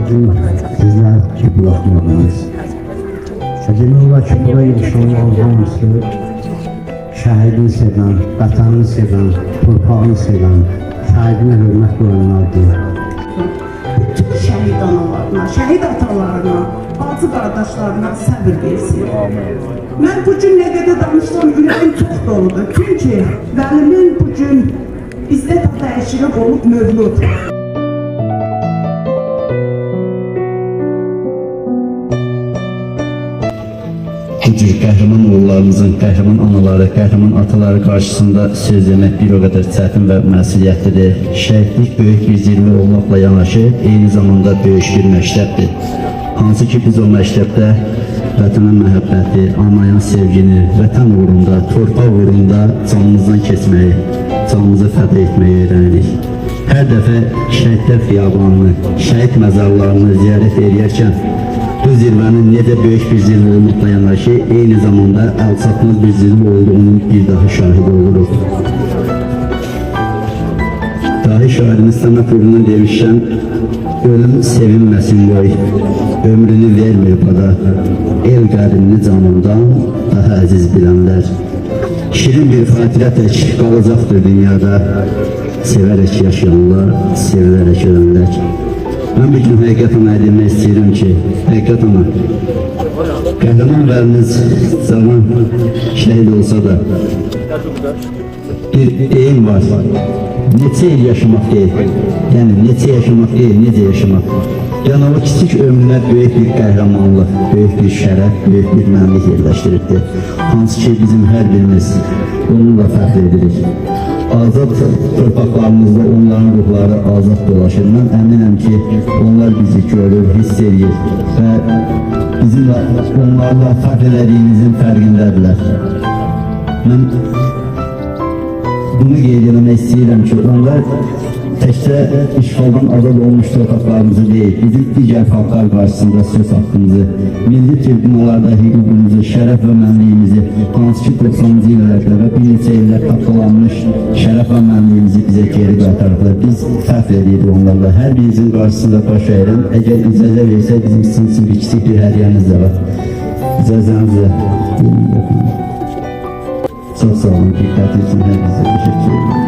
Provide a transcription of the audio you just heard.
bugün sizler ki bırakmadınız. Demək olar ki, bura yaşayanlar hamısı şəhidini sevən, vətənini sevən, torpağını sevən, şəhidinə hörmət qoyanlardır. Bütün şəhid analarına, şəhid atalarına, bacı qardaşlarına səbir versin. Mən bugün nə qədər danışsam, ürəyim çox doludur. Çünki Vəlimin bugün İzzət ata əşrəf olub mövlud. Bu cür qəhrəman oğullarımızın, qəhrəman anaları, qəhrəman ataları qarşısında söz demək bir o qədər çətin və məsuliyyətlidir. Şəhidlik böyük bir zirvə olmaqla yanaşı, eyni zamanda böyük bir məktəbdir. Hansı ki biz o məktəbdə vətənə məhəbbəti, anaya sevgini, vətən uğrunda, torpaq uğrunda canımızdan keçməyi, canımızı fəda etməyi öyrənirik. Hər dəfə şəhidlər xiyabanını, şəhid məzarlarını ziyarət edərkən bu zirvənin necə böyük bir zirvə olmaqla yanaşı, eyni zamanda əlçatmaz bir zirvə olduğunun bir daha şahidi oluruq. Dahi şairimiz Səməd Vurğunun demişkən, ölüm sevinməsin qoy, ömrünü vermir pada, el qərinini canından daha əziz bilənlər. Şirin bir xatirə tək qalacaqdır dünyada, sevərək yaşayanlar, sevilərək ölənlər. Mən bir gün həqiqətən demək istəyirəm ki, həqiqətən qəhrəman vəliniz zaman şəhid olsa da bir deyim var, neçə il yaşamaq deyil, yəni neçə yaşamaq deyil, necə yaşamaq. Yəni o kiçik ömrünə böyük bir qəhrəmanlıq, böyük bir şərəf, böyük bir mənlik yerləşdirirdi. Hansı ki bizim hər birimiz onunla fəxr edirik. Azad torpaqlarımızda onların ruhları azad dolaşır. Mən əminəm ki, onlar bizi görür, hiss edir və bizim onlarla fəxr edədiyimizin fərqindədirlər. Mən bunu qeyd etmək istəyirəm ki, onlar təkcə işğaldan azad olmuş torpaqlarımızı deyil, bizim digər xalqlar qarşısında söz haqqımızı, milli tribünalarda hüququmuzu, şərəf və mənliyimizi, hansı ki 90-cı illərdə və bir neçə illər tapılanmış şərəf və mənliyimizi bizə geri qaytarıblar. Biz fəxr edirik onlarla. Hər birimizin qarşısında baş əyirəm. Əgər icazə versə, bizim üçün bir kiçik bir hədiyyəmiz də var. İcazənizlə. Çox sağ olun, diqqəti üçün hər bizə təşəkkür ederim.